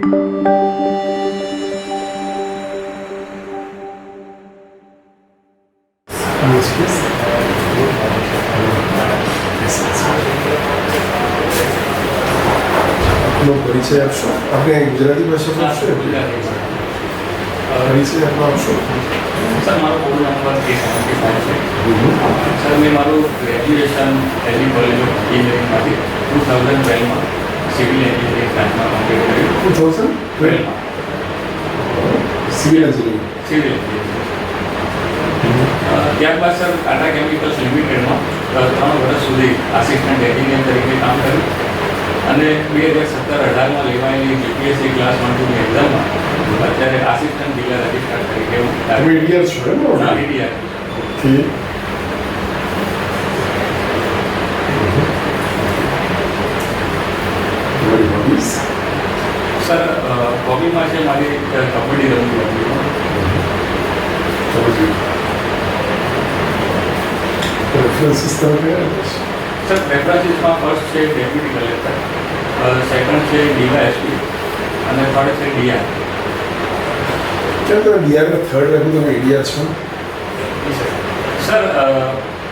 પરિચય આપશો? આપણે ગુજરાતી ભાષામાં આપશો? પરિચય આપણો આપશો? સર મારો ફોન નંબર 375 છે. સર મેં મારું ગ્રેજ્યુએશન દિલ્હી કોલેજ ઓફ એન્જિનિયરિંગમાંથી 2012માં સિવિલ એન્જિનિયરિંગ બ્રાન્ચમાં કમ્પ્લીટ કર્યું. 2012માં સિવિલ એન્જિનિયરિંગ. ત્યારબાદ સર ટાટા કેમિકલ્સ લિમિટેડમાં 3 વર્ષ સુધી આસિસ્ટન્ટ એન્જિનિયર તરીકે કામ કર્યું અને 2017-18માં લેવાયેલી જીપીએસસી ક્લાસ 1-2 ની એક્ઝામમાં અત્યારે આસિસ્ટન્ટ ડીલર રજિસ્ટ્રાર તરીકે હું ઇન્ડિયર છો એમ? ઇન્ડિયા. સર હોબીમાં છે મારી કબડ્ડી રમવું. રેફરન્સીસ તમે કયા? સર રેફરન્સીસમાં ફર્સ્ટ છે ડેપ્યુટી કલેક્ટર, સેકન્ડ છે ડીવાયએસપી અને થર્ડ છે ડીઆર. કેમ તમે ડીઆરમાં થર્ડ રાખ્યું? તમે ઇન્ડિયા છો? સર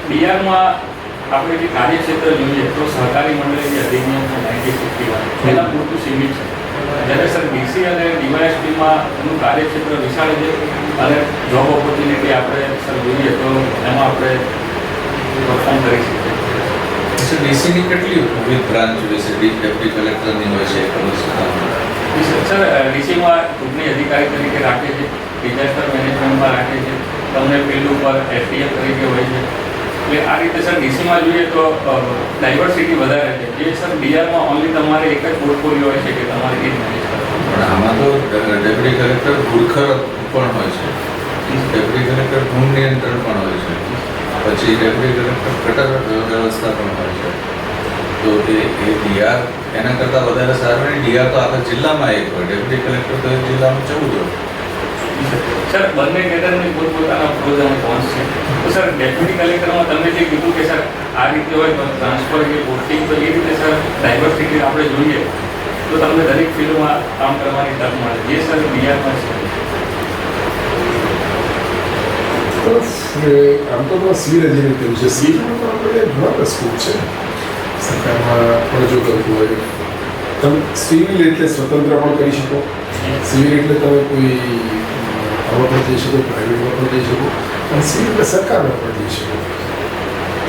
ડીઆરમાં આપણે જે કાર્યક્ષેત્ર જોઈએ તો સહકારી મંડળીની અધિનિયમ છે 1961 એના પૂરતું સીમિત છે. જ્યારે સર ડીસી અને ડીવાયએસપીમાં એનું કાર્યક્ષેત્ર વિશાળ છે અને જોબ ઓપોર્ચ્યુનિટી આપણે સર જોઈએ તો એમાં આપણે પરફોર્મ કરી શકીએ. સર ડીસીની કેટલી વિવિધ બ્રાન્ચ હોય છે? ડેપ્યુટી કલેક્ટરની હોય છે, સર ડીસીમાં ચૂંટણી અધિકારી તરીકે રાખે છે, ડિઝાસ્ટર મેનેજમેન્ટમાં રાખે છે, તમને ફિલ્ડ ઉપર એસડીએમ તરીકે હોય છે. એટલે આ રીતે સર ડીસીમાં જોઈએ તો ડાયવર્સિટી વધારે છે. જે સર ડીઆરમાં ઓનલી તમારે એક જ પોર્ટફોલિયો હોય છે કે તમારે એ જ મેનેજ કરવાનું. પણ આમાં તો ડેપ્યુટી કલેક્ટર ભૂરખર પણ હોય છે, ડેપ્યુટી કલેક્ટર ભૂમ નિયંત્રણ પણ હોય છે, પછી ડેપ્યુટી કલેક્ટર ગટર વ્યવસ્થા પણ હોય છે. તો એ ડીઆર એના કરતાં વધારે સારું નહીં. ડીઆર તો આખા જિલ્લામાં એક હોય, ડેપ્યુટી કલેક્ટર તો એક જિલ્લામાં 14 હોય. સર બંને કેડરની પોતપોતાના પ્રોઝ અને કોન્સ છે. તો સર ડેપ્યુટી કલેક્ટરમાં તમે જે કીધું કે સર આ રીતે હોય તો ટ્રાન્સફર કે પોસ્ટિંગ, તો એ રીતે સર ડાયવર્સિટી આપણે જોઈએ તો તમને દરેક ફિલ્ડમાં કામ કરવાની તક મળે, જે સર ડીઆરમાં છે. આમ તો સિવિલ એન્જિનિયરિંગ કર્યું છે. સિવિલમાં તો આપણે ઘણા બધા સ્કોપ છે. સરકારમાં પણ જો કરવું હોય તમે સિવિલ એટલે સ્વતંત્ર પણ કરી શકો. સિવિલ એટલે તમે કોઈ આમાં પણ જઈ શકો, પ્રાઇવેટમાં પણ જઈ શકો, અને સિવિલ એટલે સરકારમાં પણ જઈ શકો.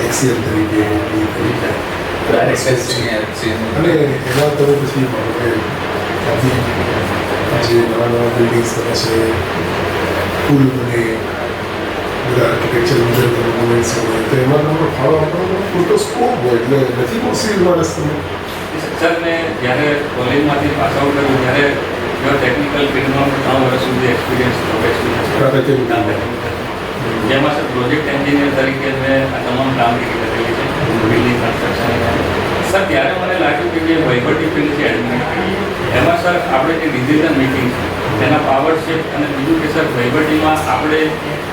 એક્સિયલ તરીકે અને એમાં તમે પછી જે નવા નવા બિલ્ડિંગ્સ બને છે, પુલ બને, બધા આર્કિટેક્ચર મુવમેન્ટ્સ હોય તો એમાં તમારો ફાળો આપવાનો પૂરતો સ્કોપ હોય. એટલે નથી પોસિબલ રસ તમે. સર મેં જ્યારે કોલેજમાંથી પાસ આઉટ કર્યું ત્યારે ટેકનિકલ ફિલ્ડમાં 3 વર્ષ સુધી એક્સપિરિયન્સ જેમાં સર પ્રોજેક્ટ એન્જિનિયર તરીકે મેં આ તમામ કામગીરી કરેલી છે, બિલ્ડિંગ કન્સ્ટ્રક્શન. સર ત્યારે મને લાગ્યું કે જે વહીવટી ફિલ્ડ છે એડમિનિસ્ટ્રેટિવ, એમાં સર આપણે જે ડિસિઝન મેકિંગ છે એના પાવર છે, અને બીજું કે સર વહીવટીમાં આપણે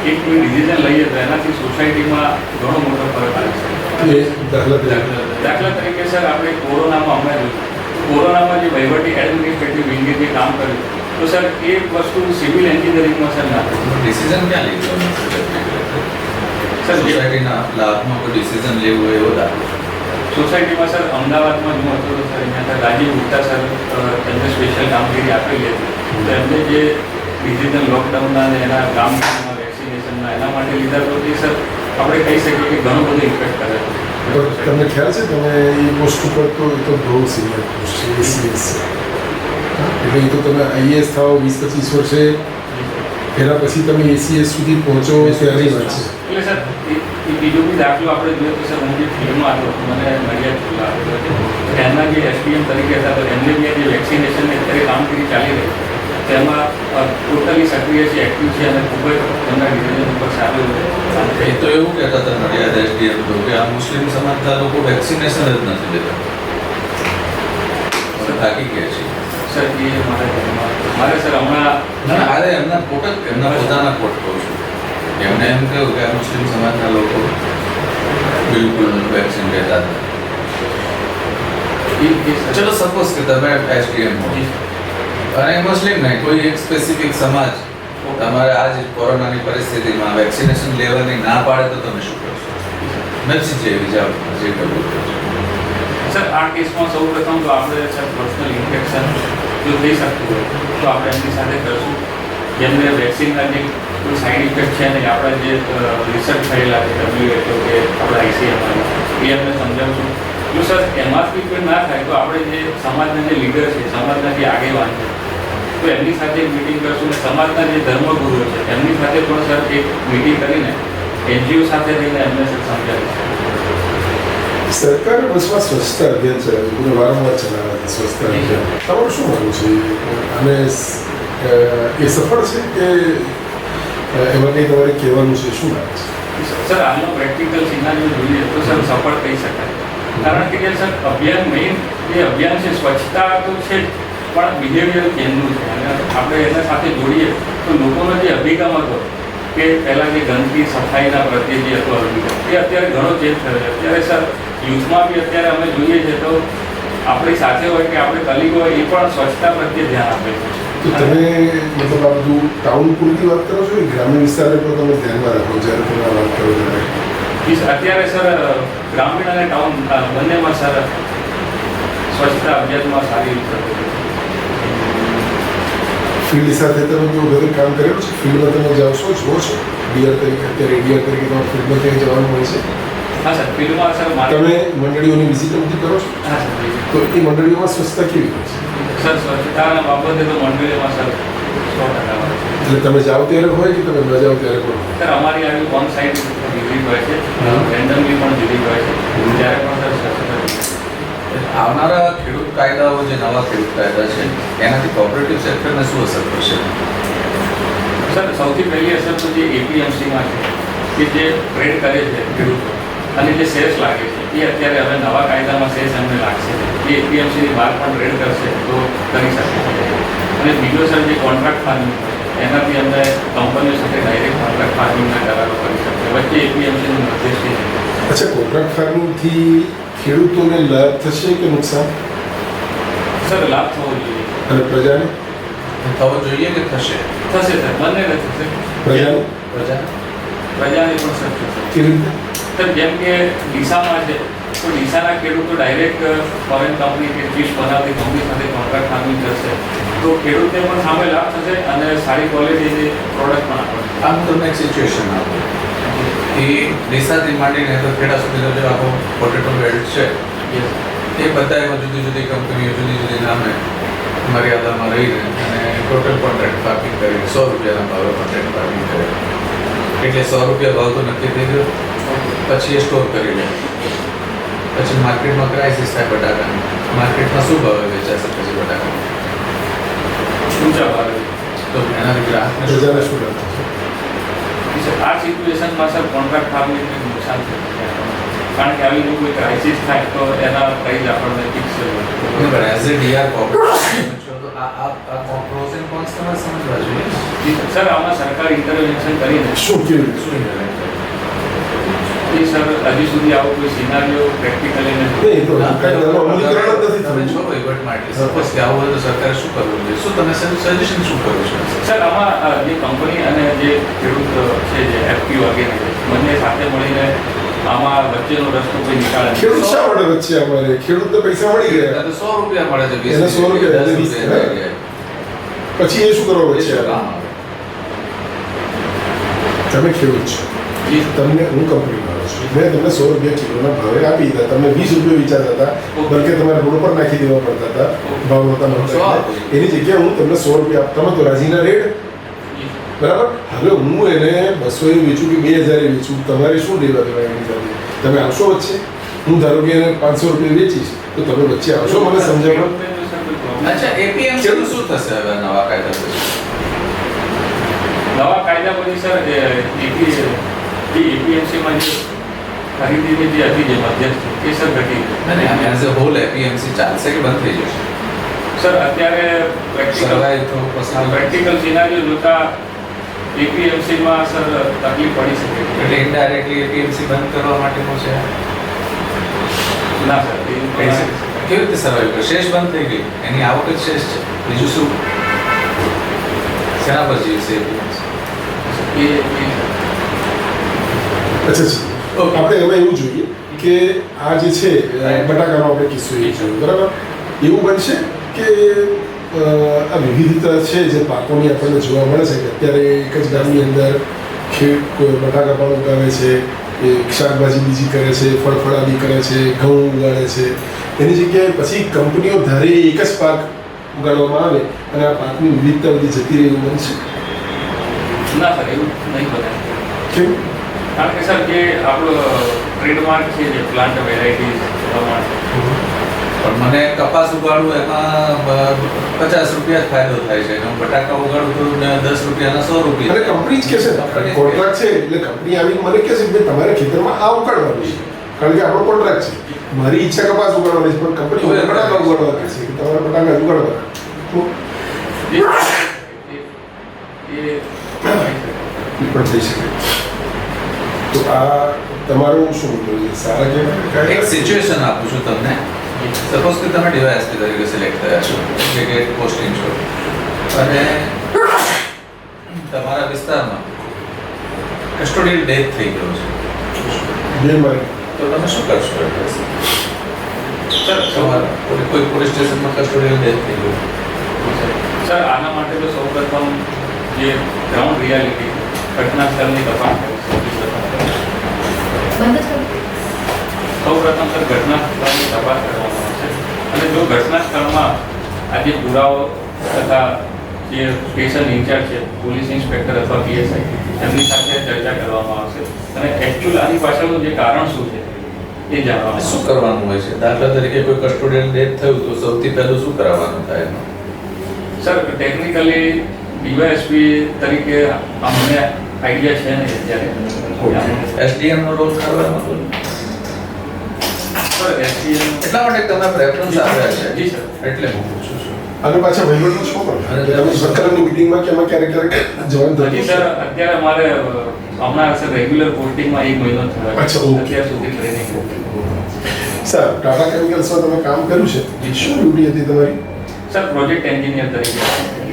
એક કોઈ ડિસિઝન લઈએ તો એનાથી સોસાયટીમાં ઘણો મોટો ફરક આવે છે. દાખલા તરીકે સર આપણે કોરોનામાં હમણાં કોરોનામાં જે વહીવટી એડમિનિસ્ટ્રેટિવ વિંગે જે કામ કર્યું તો સર એ વસ્તુ સિવિલ એન્જિનિયરિંગમાં સર ના ડિસિઝન ક્યાં લીધું? સર સોસાયટીના લાભમાં કોઈ ડિસિઝન લેવું હોય એવો દાખલો સોસાયટીમાં સર અમદાવાદમાં જો હતો તો સર અહીંયા સર રાજીવ ગુપ્તા સર એમને સ્પેશિયલ કામગીરી આપેલી હતી. તો એમને જે ડિસિઝન લોકડાઉનના અને એના કામગીરીમાં વેક્સિનેશનના એના માટે લીધા તો એ સર આપણે કહી શકીએ કે ઘણું બધું ઇફેક્ટ કરે છે. તમને ખ્યાલ છે તમે એ પોસ્ટ ઉપર તો એ તો બહુ સિનિયર પોસ્ટ છે, એસીએસ એટલે એ તો તમે આઈએએસ થાવ 20-25 વર્ષે, એના પછી તમે એસીએસ સુધી પહોંચો ત્યારે વાત છે. એટલે સર એ બીજો બી દાખલો આપણે જોઈએ તો સર હું જે ફિલ્ડમાં હતો મને નડિયાદ ખુલ્લા આવેલો હતો, એમના જે એસપીએમ તરીકે હતા તો એમને બી જે વેક્સિનેશનની અત્યારે કામગીરી ચાલી રહી તેમાં ટોટલી સક્રિય છે, એક્ટિવ છે અને ખૂબ જ એમના ડિવિઝન ઉપર સારું એ તો એવું કહેતા હતા નડિયાદ એસડીએમ તો કે આ મુસ્લિમ સમાજના લોકો વેક્સિનેશન જ નથી લેતા. થાકી ગયા છે સર. એ મારે સર હમણાં અરે એમના પોતાના કોટ કહું છું. એમને એમ કહ્યું કે આ મુસ્લિમ સમાજના લોકો બિલકુલ વેક્સિન લેતા હતા. ચલો સપોઝ કે તમે એસડીએમ હો અને મુસ્લિમ નહીં, કોઈ એક સ્પેસિફિક સમાજ તમારે આજ કોરોનાની પરિસ્થિતિમાં વેક્સિનેશન લેવાની ના પાડે તો તમે શું કરશો? નથી જેવી જાવ જે કરવું કરજો. સર આ કેસમાં સૌ પ્રથમ તો આપણે સર પર્સનલ ઇન્ફેક્શન જો થઈ શકતું હોય તો આપણે એમની સાથે કરશું. જેમને વેક્સિનના જે કોઈ સાઇડ ઇફેક્ટ છે નહીં, આપણે જે રિસર્ચ થયેલા છે WHO કે આપણા ICMR એ એમને સમજાવશું. જો સર એમાંથી કોઈ ના થાય તો આપણે જે સમાજના જે લીડર છે, સમાજના જે આગેવાન છે, તો એમની સાથે મિટિંગ કરશું અને સમાજના જે ધર્મગુરુઓ છે એમની સાથે પણ સર એક મિટિંગ કરીને NGO સાથે રહીને એમને સર સમજાવીશું. સરકાર બસમાં સ્વચ્છતા અભિયાન ચલાવે છે, પૂરે વારંવાર ચલાવે છે સ્વચ્છતા અભિયાન. તમારું શું માનવું છે અને એ સફળ છે કે એમાં કંઈ તમારે કહેવાનું છે, શું લાગે છે? સર આનો પ્રેક્ટિકલ સિનારીઓ જોઈએ તો સર સફળ કહી શકાય. કારણ કે જે સર અભિયાન મેઇન જે અભિયાન છે સ્વચ્છતા તો છે જ, પણ બિહેવિયર ચેન્જનું છે અને આપણે એના સાથે જોડીએ તો લોકોનો જે અભિગમ હતો કે પહેલાં જે ગંદકી સફાઈના પ્રત્યે જે હતો અભિગમ એ અત્યારે ઘણો ચેન્જ થયો છે. અત્યારે સર યુથમાં બી અત્યારે અમે જોઈએ છે તો આપણી સાથે હોય કે આપણે કલીગો હોય એ પણ સ્વચ્છતા પ્રત્યે ધ્યાન આપે છે. તો તમે મતલબ આ બધું ટાઉન પૂરતી વાત કરો છો કે ગ્રામીણ વિસ્તારને પણ તમે ધ્યાનમાં રાખો જ્યારે તમે આ વાત કરો ત્યારે? અત્યારે સર ગ્રામીણ અને ટાઉન બંનેમાં સર સ્વચ્છતા અભિયાનમાં સારી રીતે ફિલ્ડ સાથે તમે જો બધું કામ કરેલું છે, ફિલ્ડમાં તમે જાઓ છો, જુઓ છો ડીઆર તરીકે, અત્યારે એડીઆર તરીકે તમારે ફિલ્ડમાં ક્યાંય જવાનું હોય છે? હા સર ફિલ્ડમાં સર તમે મંડળીઓની વિઝિટ નથી કરો છો? હા સર તો એ મંડળીઓમાં સ્વચ્છતા કેવી હોય છે? સર સ્વચ્છતાના બાબતે તો મંડળીમાં સર 100% હોય છે. એટલે તમે જાઓ ત્યારે હોય કે તમે ન જાઓ ત્યારે પણ હોય? સર અમારી આવી ઓન સાઇટ વિઝિટ હોય છે, રેન્ડમલી પણ વિઝિટ હોય છે, ત્યારે પણ સર સ્વચ્છતા. આવનારા ખેડૂત કાયદાઓ, જે નવા ખેડૂત કાયદા છે, એનાથી કોઓપરેટિવ સેક્ટરને શું અસર પડશે? સર સૌથી પહેલી અસર તો જે APMCમાં છે કે જે ટ્રેડ કરે છે ખેડૂતો અને જે સેસ લાગે છે એ અત્યારે હવે નવા કાયદામાં સેસ એમને લાગશે. એ APMCની બહાર પણ ટ્રેડ કરશે તો કરી શકે છે. અને બીજો સર જે કોન્ટ્રાક્ટ ફાર્મિંગ એનાથી અમને કંપનીઓ સાથે ડાયરેક્ટ કોન્ટ્રાક્ટ ફાર્મિંગના કરારો કરી શકે. વચ્ચે APMCનું મધ્યસ્થી છે. અચ્છા, કોન્ટ્રાક્ટ ફાર્મિંગથી ખેડૂતોને લાભ થશે કે નુકસાન? સર લાભ થવો જોઈએ. અને પ્રજાને? થવો જોઈએ કે થશે? થશે સર, બંનેને થશે. પ્રજાને? પ્રજાને પણ સર થશે. કેવી રીતે? સર જેમ કે ડીસામાં છે તો ડીસાના ખેડૂતો ડાયરેક્ટ ફોરેન કંપની કે ફિશ બનાવતી કંપની સાથે કોન્ટ્રાક્ટ ફાર્મિંગ કરશે તો ખેડૂતને પણ સામે લાભ થશે અને સારી ક્વોલિટીની પ્રોડક્ટ પણ આપણને. આમ તમને એક સિચ્યુએશન આપો કે ડીસાથી માંડીને તો ખેડા સુધીનો જે આખો પોટેટો બેલ્ટ છે એ બધા એમાં જુદી જુદી કંપનીઓ જુદી જુદી નામે મર્યાદામાં રહીને અને ટોટલ કોન્ટ્રાક્ટ ફાર્મિંગ કરીને 100 રૂપિયાના ભાવે કોન્ટ્રાક્ટ ફાર્મિંગ કરે. એટલે 100 રૂપિયા ભાવ તો નક્કી થઈ ગયો, પછી એ સ્ટોર કરી લે, પછી માર્કેટમાં ક્રાઇસિસ થાય બટાકાની. માર્કેટમાં શું ભાવે વેચાશે પછી બટાકા? ઊંચા ભાવે. તો એનાથી ગ્રાહકને શું? પ્રજાને શું લાભ થશે? આ સિચ્યુએશનમાં સર કોન્ટ્રાક્ટ ફાર્મિંગને નુકસાન થશે. કારણ કે આવી જો કોઈ ક્રાઇસિસ થાય તો એના પ્રાઇસ આપણને ફિક્સ પણ એઝ એ ડીઆર કોર્પોરેશન તો આ પ્રોઝ એન્ડ કોન્સ તમારે સમજવા જોઈએ. સર આમાં સરકાર ઇન્ટરવેન્શન કરીને શું કેવી રીતે? શું ઇન્ટરનેટ એ સર હજી સુધી આવો કોઈ સિનારીઓ પ્રેક્ટિકલી નથી. નહીં, એ તો કાયદાનું અમલીકરણ જ નથી તમે થયું. છો વહીવટ માટે સપોઝ કે આવું હોય તો સરકારે શું કરવું જોઈએ? શું તમે સજેશન શું કરો છો? સર આમાં જે કંપની અને જે ખેડૂત છે જે FPO વગેરે છે બંને સાથે મળીને આમાં વચ્ચેનો રસ્તો કોઈ નીકાળે. ખેડૂત શા માટે વચ્ચે અમારે? ખેડૂતને પૈસા મળી ગયા, તો 100 રૂપિયા મળે છે, 20 એને 100 રૂપિયા, 10 20 રૂપિયા થઈ ગયા. પછી એ શું કરવા એ વચ્ચે શું આવે? કામ આવે? તમે ખેડૂત છો, જી. તમને હું કંપની મારું છું, મેં તમને 100 રૂપિયા કિલોના ભાવે આપી દીધા, તમે 20 રૂપિયા વિચારતા હતા, બલકે તમારે રોડ પર નાખી દેવા પડતા હતા, ભાવ નહોતા મળતા એટલે. એની જગ્યાએ હું તમને 100 રૂપિયા તમે તો રાજીના રેટ, બરાબર? હવે હું એને 200 એ વેચું કે 2000 એ વેચું, તમારે શું લેવા દેવા એની સાથે? તમે આવશો વચ્ચે? હું ધારો કે એને 500 રૂપિયા વેચીશ તો તમે વચ્ચે આવશો મને સમજાવવા? અચ્છા, APMC નું શું થશે હવે નવા કાયદા પછી? નવા કાયદા પછી સર જે APMCમાં જે ખરીદીની જે હતી જે મધ્યસ્થી એ સર ઘટી ગઈ. અને એઝ અ હોલ APMC ચાલશે કે બંધ થઈ જશે? સર અત્યારે સર્વાઈવ તો પર્સનલ પ્રેક્ટિકલ સિનારીઓ જોતા APMCમાં સર તકલીફ પડી શકે છે. એટલે ઇનડાયરેક્ટલી APMC બંધ કરવા માટેનું છે. ના સર એ કહી શકે. કેવી રીતે સર્વાઈવ કરે? શેષ બંધ થઈ ગઈ, એની આવક જ શેષ છે, બીજું શું? શેના પર જીવશે એ અચ્છા તો આપણે એમાં એવું જોઈએ કે આ જે છે બટાકાનો આપણે કિસ્સો એ જોયો બરાબર એવું બનશે કે આ વિવિધતા છે જે પાકોની આપણને જોવા મળે છે કે અત્યારે એક જ ગામની અંદર કોઈ બટાકા પણ ઉગાવે છે એ શાકભાજી બીજી કરે છે ફળફળાદી કરે છે ઘઉં ઉગાડે છે એની જગ્યાએ પછી કંપનીઓ ધારે એક જ પાક ઉગાડવામાં આવે અને આ પાકની વિવિધતા બધી જતી રહે એવું બનશે ના સર એવું નહીં બને કેમ કારણ કે સર જે આપણો ટ્રેડમાર્ક છે જે પ્લાન્ટ વેરાયટીઝ પ્રમાણે પણ મને કપાસ ઉગાડવું એમાં 50 રૂપિયા જ ફાયદો થાય છે અને હું બટાકા ઉગાડું તો 10 રૂપિયાના 100 રૂપિયા અને કંપની જ કહેશે કોન્ટ્રાક્ટ છે એટલે કંપની આવીને મને કહેશે કે તમારે ખેતરમાં આ ઉગાડવાનું છે કારણ કે આપણો કોન્ટ્રાક્ટ છે મારી ઈચ્છા કપાસ ઉગાડવાની છે પણ કંપની બટાકા ઉગાડવા કહેશે કે તમારે બટાકા ઉગાડવા તો એ પણ થઈ શકે તો આ તમારું શું મુદ્દો છે સારા કહેવાય એક સિચ્યુએશન આપું છું તમને સપોઝ કે તમે ડીવાયએસપી તરીકે સિલેક્ટ થયા છો કે પોસ્ટિંગ છો અને તમારા વિસ્તારમાં કસ્ટોડિયલ ડેથ થઈ ગયો છે બે મારી તો તમે શું કરશો સર તમારા કોઈ પોલીસ સ્ટેશનમાં કસ્ટોડિયલ ડેથ થઈ ગયો સર આના માટે તો સૌપ્રથમ જે ગ્રાઉન્ડ રિયાલિટી ઘટના સ્થળની તપાસ સૌપ્રથમ સર ઘટના સ્થળની તપાસ કરવામાં આવશે અને જો ઘટના સ્થળમાં આજે પુરાવો તથા જે સ્ટેશન ઇન્ચાર્જ છે પોલીસ ઇન્સ્પેક્ટર અથવા પીએસઆઈ એમની સાથે ચર્ચા કરવામાં આવશે અને એકચ્યુઅલ આની પાછળનું જે કારણ શું છે એ જાણવામાં શું કરવાનું હોય છે દાખલા તરીકે કોઈ કસ્ટોડિયલ ડેથ થયું તો સૌથી પહેલું શું કરાવવાનું થાય એમાં સર ટેકનિકલી ડીવાયએસપી તરીકે અમને આઈડિયા છે ને અત્યારે એસડીએમ નો રોલ કરવામાં સર એસડીએમ એટલા માટે તમે પ્રેફરન્સ આપ્યા છે જી સર એટલે હું પૂછું છું અને પાછા વહીવટનું શું પણ અને તમે સરકારની મિટિંગમાં કે એમાં ક્યારેક જવાનું થતું હજી છે સર અત્યારે અમારે હમણાં સર રેગ્યુલર પોસ્ટિંગમાં 1 મહિનો થયો છે. અચ્છા, ઓકે. અત્યાર સુધી ટ્રેનિંગ સર ટાટા કેમિકલ્સમાં તમે કામ કર્યું છે શું ડ્યુટી હતી તમારી સર પ્રોજેક્ટ એન્જિનિયર તરીકે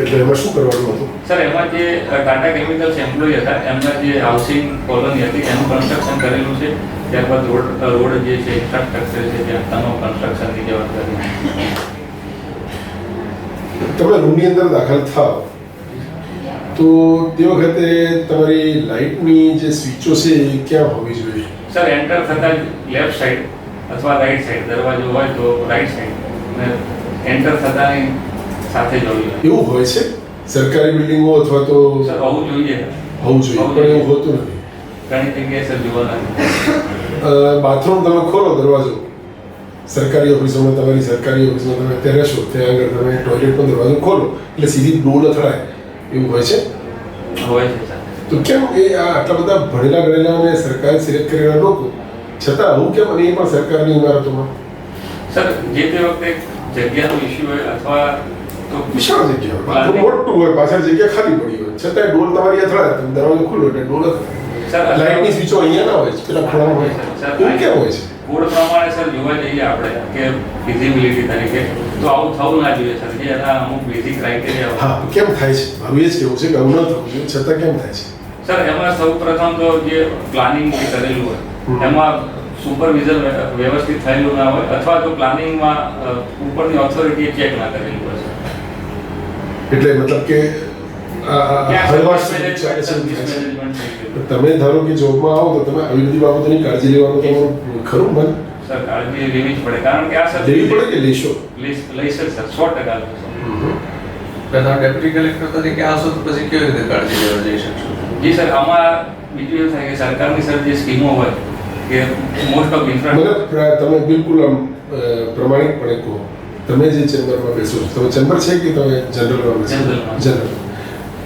એટલે એમાં શું કરવાનું હતું સર એમાં જે ટાટા કેમિકલ્સ એમ્પ્લોય હતા એમના જે હાઉસિંગ કોલોની હતી એનું કન્સ્ટ્રક્શન કરેલું છે ત્યારબાદ રોડ જે છે ઇન્ફ્રાસ્ટ્રક્ચર છે ત્યાં તમામ કન્સ્ટ્રક્શનની જવાબદારી તમે રૂમની અંદર દાખલ થાવ તો તે વખતે તમારી લાઇટની જે સ્વિચો છે એ ક્યાં હોવી જોઈએ સર એન્ટર થતાં લેફ્ટ સાઈડ અથવા રાઈટ સાઈડ દરવાજો હોય તો રાઈટ સાઈડ અને એન્ટર થતાંની સાથે જોવી એવું હોય છે સરકારી બિલ્ડિંગો અથવા તો સર હોવું જોઈએ હોવું જોઈએ પણ એવું હોતું નથી ઘણી જગ્યાએ સર જોવા નથી બાથરૂમ તમે ખોલો દરવાજો સરકારી ઓફિસોમાં તમારી સરકારી ઓફિસમાં તમે અત્યારે રહેશો ત્યાં આગળ તમે ટોયલેટનો દરવાજો ખોલો એટલે સીધી ડોલ અથડાય એવું હોય છે હોય છે સર તો કેમ એ આ આટલા બધા ભણેલા ગણેલા અને સરકારે સિલેક્ટ કરેલા લોકો છતાં આવું કેમ અને એ પણ સરકારની ઇમારતોમાં સર જે તે વખતે જગ્યાનો ઇસ્યુ હોય અથવા તો વિશાળ જગ્યા હોય બાથરૂમ મોટું હોય પાછળ જગ્યા ખાલી પડી હોય છતાંય ડોલ તમારી અથડાય તમે દરવાજો ખુલ્લો એટલે ડોલ અથડાય સર લાઇટની સ્વિચો અહીંયા ના હોય છે પેલા ખૂણામાં હોય છે એવું કેમ હોય છે કોડ પ્રમાણે સર જોવા જઈએ આપણે કે ફિઝિબિલિટી તરીકે તો આવું થવું ના જોઈએ સર જે એના અમુક બેઝિક ક્રાઇટેરિયા હા કેમ થાય છે મારું એ જ કહેવું છે કે આવું ન થવું જોઈએ છતાં કેમ થાય છે સર એમાં સૌ પ્રથમ તો જે પ્લાનિંગ જે કરેલું હોય એમાં સુપરવિઝન વ્યવસ્થિત થયેલું ના હોય અથવા તો પ્લાનિંગમાં ઉપરની ઓથોરિટીએ ચેક ના કરેલું હોય સર એટલે મતલબ કે હળવાશ ચાલે છે તમે ધારો કે જોબમાં આવો તો તમે આવી બધી બાબતોની કાળજી લેવાનું તમારું ખરું મન સર કાળજી લેવી જ પડે કારણ કે આ સર લેવી પડે કે લેશો લઈ સર 100% લેશો. તમે ડેપ્યુટી કલેક્ટર તરીકે આવશો તો પછી કેવી રીતે કાળજી લેવા જઈ શકશો જી સર આમાં બીજું એવું થાય કે સરકારની સર જે સ્કીમો હોય કે મોસ્ટ ઓફ મને ઇન્ફ્રાસ્ટ્રક્ચર તમે બિલકુલ આમ પ્રમાણિકપણે કહો તમે જે ચેમ્બરમાં બેસો છો તમે ચેમ્બર છે કે તમે જનરલમાં બેસો જનરલમાં. જનરલ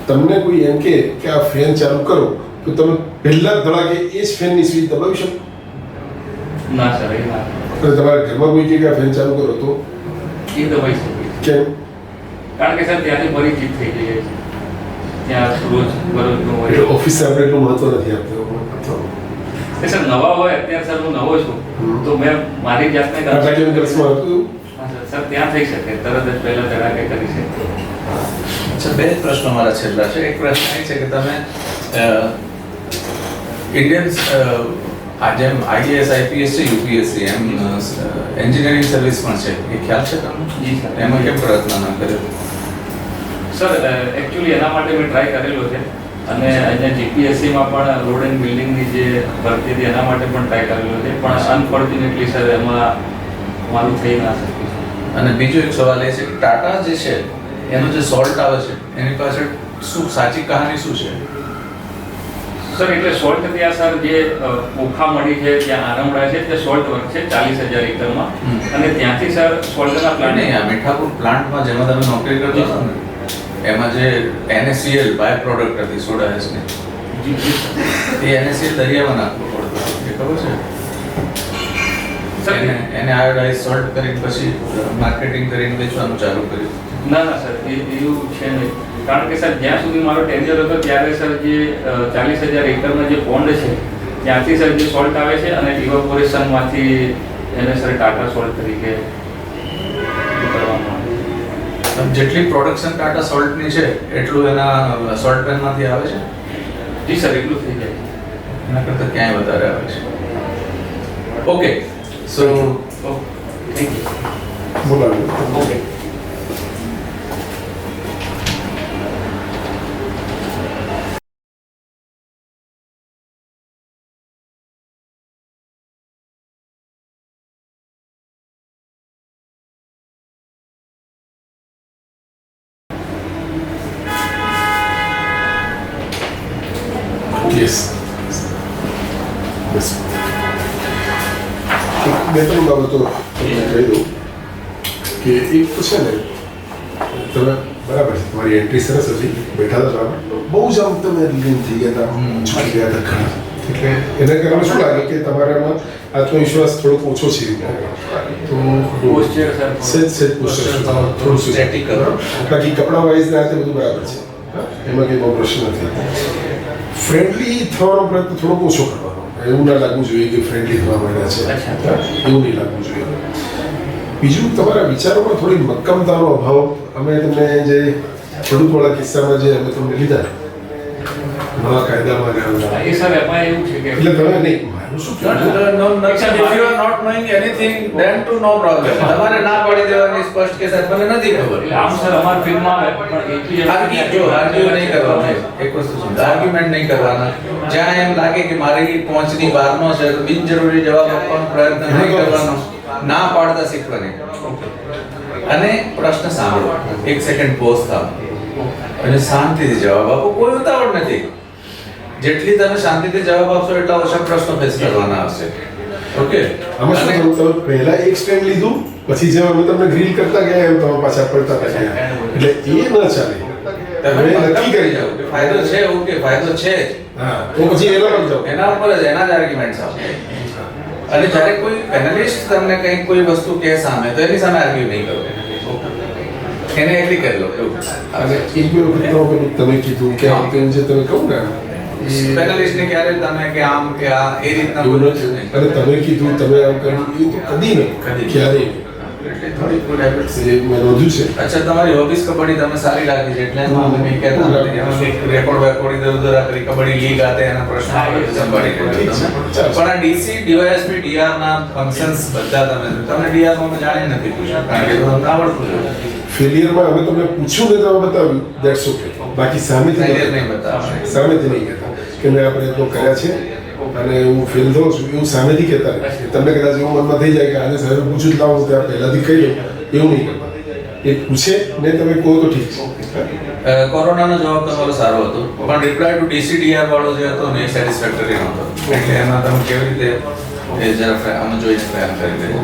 તમને કોઈ એમ કે આ ફેન ચાલુ કરો તો તમે પહેલા ધડાકે એ જ ફેનની સ્વિચ દબાવી શકો ના સર એ ના અને તમારા ઘરમાં કોઈ કે આ ફેન ચાલુ કરો તો એ દબાઈ શકે કેમ કારણ કે સર ત્યાંથી પરિચિત થઈ જઈએ છીએ ત્યાં રોજ બરોજનું હોય એટલે ઓફિસ આપણે એટલું મહત્વ નથી આપતો એ સર નવા હોય અત્યારે સર હું નવો છું તો મેં મારી જાતને ટાટા કેમિકલ્સમાં હતું હા સર ત્યાં થઈ શકે તરત જ પહેલા ધડાકે કરી શકે અચ્છા, બે જ પ્રશ્નો મારા છેલ્લા છે. એક પ્રશ્ન એ છે કે તમે ઇન્ડિયન્સ જેમ આઈએએસ આઈપીએસ છે, યુપીએસસી, એમ એન્જિનિયરિંગ સર્વિસ પણ છે, એ ખ્યાલ છે તમને? જી સર. એમાં કેમ પ્રયત્ન ના કર્યો? સર એકચ્યુઅલી એના માટે મેં ટ્રાય કરેલો છે અને અહીંયા જીપીએસસીમાં પણ રોડ એન્ડ બિલ્ડિંગની જે ભરતી હતી એના માટે પણ ટ્રાય કરેલો છે, પણ અનફોર્ચ્યુનેટલી સર એમાં મારું થઈ ના શક્યું. અને બીજો એક સવાલ એ છે કે ટાટા જે છે એનો જે સોલ્ટ આવે છે એની પાછળ શું સાચી કહાની શું છે? સર એટલે સોલ્ટ ત્યાં સર જે ઓખા મળી છે ત્યાં આરમડા છે તે સોલ્ટ વર્ક છે 40,000 એકરમાં અને ત્યાંથી સર સોલ્ટના પ્લાન્ટ નહીં, આ મીઠાપુર પ્લાન્ટમાં જેમાં તમે નોકરી કરતા હતા ને એમાં જે NaCl બાય પ્રોડક્ટ હતી સોડા એસની, એ NaCl દરિયામાં નાખવું પડતું, એ ખબર છે? સર એને આયોડાઇઝ સોલ્ટ કરીને પછી માર્કેટિંગ કરીને વેચવાનું ચાલુ કર્યું. ના સર એવું છે નહીં, કારણ કે સર જ્યાં સુધી મારો ટેન્ડર હતો ત્યારે સર જે 40,000 એકરમાં જે પોન્ડ છે ત્યાંથી સર જે સોલ્ટ આવે છે અને ઇવોપોરેશનમાંથી એને સર ટાટા સોલ્ટ તરીકે કરવામાં આવે. જેટલી પ્રોડક્શન ટાટા સોલ્ટની છે એટલું એના સોલ્ટ પેનમાંથી આવે છે? જી સર એટલું થઈ જાય છે. એના કરતાં ક્યાંય વધારે આવે છે. Okay, so thank you. બોલાવ્યો. ઓકે. Yes. બસ. બે ત્રણ બાબતો તમને કહી દઉં કે એક તો છે ને તમે બરાબર છે, તમારી એન્ટ્રી સરસ હતી, બેઠા હતા બરાબર, બહુ જ આમ તમે લીન થઈ ગયા હતા, છૂટી ગયા હતા ઘણા, એટલે એના કારણે શું લાગે કે તમારામાં આત્મવિશ્વાસ થોડોક ઓછો છે. તો Posture, sir. સેજ પોસ્ચર થોડું Static કરો. બાકી કપડા વાઇઝ ને આ તે બધું બરાબર છે, હા? એમાં કંઈ બહુ પ્રશ્ન નથી. ફ્રેન્ડલી થવાનો પ્રયત્ન થોડોક ઓછો કરવાનો, એવું ના લાગવું જોઈએ કે ફ્રેન્ડલી થવા માંડ્યા છે, અચ્છા. એવું નહીં લાગવું જોઈએ. બીજું, તમારા વિચારોમાં થોડી મક્કમતાનો અભાવ. અમે તમને જે ખેડૂતવાળા કિસ્સામાં જે અમે તમને લીધા નવા કાયદામાં આવ્યા, એ સર એમાં એવું છે કે એટલે તમે નહીં, મારું શું કહેવું? તમારે ના પાડી દેવાની સ્પષ્ટ કે સાહેબ મને નથી ખબર. એટલે આમ સર અમારા ફિલ્મમાં આવે પણ એટલી આર્ગ્યુ નહીં કરવાનું. એક વસ્તુ સમજો, આર્ગ્યુમેન્ટ નહીં કરવાના. જ્યાં એમ લાગે કે મારી પહોંચની બહારનો છે તો બિનજરૂરી જવાબ આપવાનો પ્રયત્ન નહીં કરવાનો. ના પાડતા શીખવાની અને પ્રશ્ન સાંભળો, એક સેકન્ડ પોઝ થાવ અને શાંતિથી જવાબ આપો. કોઈ ઉતાવળ નથી. જેટલી તમે શાંતિથી જવાબ આપશો એટલા ઓછા પ્રશ્નો ફેસ કરવાના આવશે. ઓકે, આમાં શું થયું? તમે પહેલા એક સ્ટેન્ડ લીધું, પછી જેમ અમે તમને ગ્રીલ કરતા ગયા એમ તમે પાછા પડતા ગયા, એટલે એ ન ચાલે. તમે નક્કી કરી જાઓ કે ફાયદો છે. ઓકે, ફાયદો છે જ. હા, તો પછી એના પર જાઓ. એના ઉપર જ એના જ આર્ગ્યુમેન્ટ્સ આવશે. અને જ્યારે કોઈ પેનલિસ્ટ તમને કંઈક કોઈ વસ્તુ કહે સામે, તો એની સામે આર્ગ્યુ નહીં કરો, એને એગ્રી કરી લો. અને એક બે વખત તમે કીધું કે આમ તેમ જે તમે કહું ને, પેનલિસ્ટ ને ક્યારે તમે કે આમ કે આ એ રીતના એવું બોલો નથી. નહીં. અને તમે કીધું, તમે આમ કર્યું, એ તો કદી નહીં, ક્યારેય નહીં. એટલે થોડી ગુડ હેબિટ્સ. એ મેં નોંધ્યું છે. અચ્છા, તમારી હોબીઝ કબડ્ડી તમે સારી લાગી છે એટલે એમાં અમે નહીં કહેતા નથી. એમાં રેકોર્ડ વેકોર્ડ ઇધર ઉધર આ કરી કબડ્ડી લીગ આતે એના પ્રશ્નો સંભાળી લેજો તમે. પણ આ ડીસી ડીવાયએસપી ડીઆર ના ફંક્શન્સ બધા તમે ડીઆર માં જાણી નથી પૂછ્યું કારણ કે તમને આવડતું છે. ફેલિયરમાં અમે તમને પૂછ્યું ને તમે બતાવ્યું, દેટ્સ ઓકે. બાકી સામેથી Failure નહીં બતાવવાનું. સામેથી નહીં કહેતા કે મેં આ પ્રયત્નો કર્યા છે અને હું ફેલ થયો છું, એવું સામેથી કહેતા નહીં. તમને કદાચ એવું મનમાં થઈ જાય કે આજે સાહેબ પૂછું જ લાવું ત્યાં પહેલાથી કહી દઉં, એવું નહીં કરતા. એ પૂછે ને તમે કહો તો ઠીક છે. કોરોનાનો જવાબ તમારો સારો હતો પણ રિપ્લાય ટુ ડીસીડીઆર વાળો જે હતો ને એ સેટિસ્ફેક્ટરી નહોતો. એટલે એમાં તમે કેવી રીતે એ જરા આમાં જોઈને પ્રયાસ કરી દેજો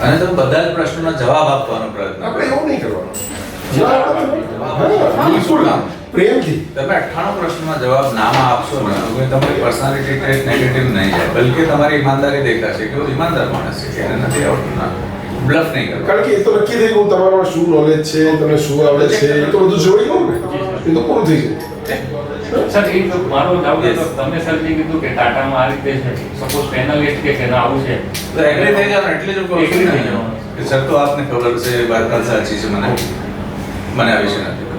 અને તમે બધા જ પ્રશ્નોના જવાબ આપવાનો પ્રયત્ન આપણે કરો. એવું નહીં કરવાનું. હા, બિલકુલ પ્રેમથી. તમે 98 પ્રશ્નોના જવાબ નામાં આપશો ને તો તમારી પર્સનાલિટી ટેસ્ટ નેગેટિવ નહીં જાય, બલકે તમારી ઈમાનદારી દેખાશે કે હું ઈમાનદાર માણસ છે કે એને નથી આવડતું. ના, બ્લફ નહીં કરો. કારણ કે એ તો નક્કી થઈ ગયું તમારામાં શું નોલેજ છે, તમે શું આવડે છે, એ તો બધું જોઈ ગયું ને, એ તો પૂરું થઈ ગયું. સર એ તો મારો ડાઉટ હતો તમે સર જે કીધું કે ટાટામાં આ રીતે છે સપોઝ પેનલિસ્ટ કે ના આવું છે તો એગ્રી થઈ જાવ ને એટલે જ હું કહું છું Agree થઈ ને જાઓ. કે સર તો આપને ખબર છે વાત સાચી છે, મને આ વિશે નથી ખબર.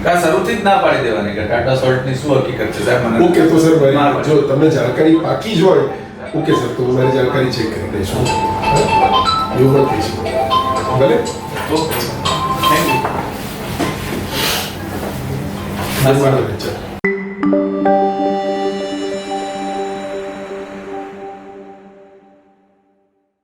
આ શરૂથી જ ના પાડી દેવાની કે ટાટા સોલ્ટની શું હકીકત છે સાહેબ મને ઓકે તો સર ના મારી પાડી. જો તમને જાણકારી પાકી જ હોય ઓકે સર તો હું મારી જાણકારી ચેક કરી દઈશું એવું પણ થઈ શકે ભલે ઓકે થેન્ક યુ ધન્યવાદ.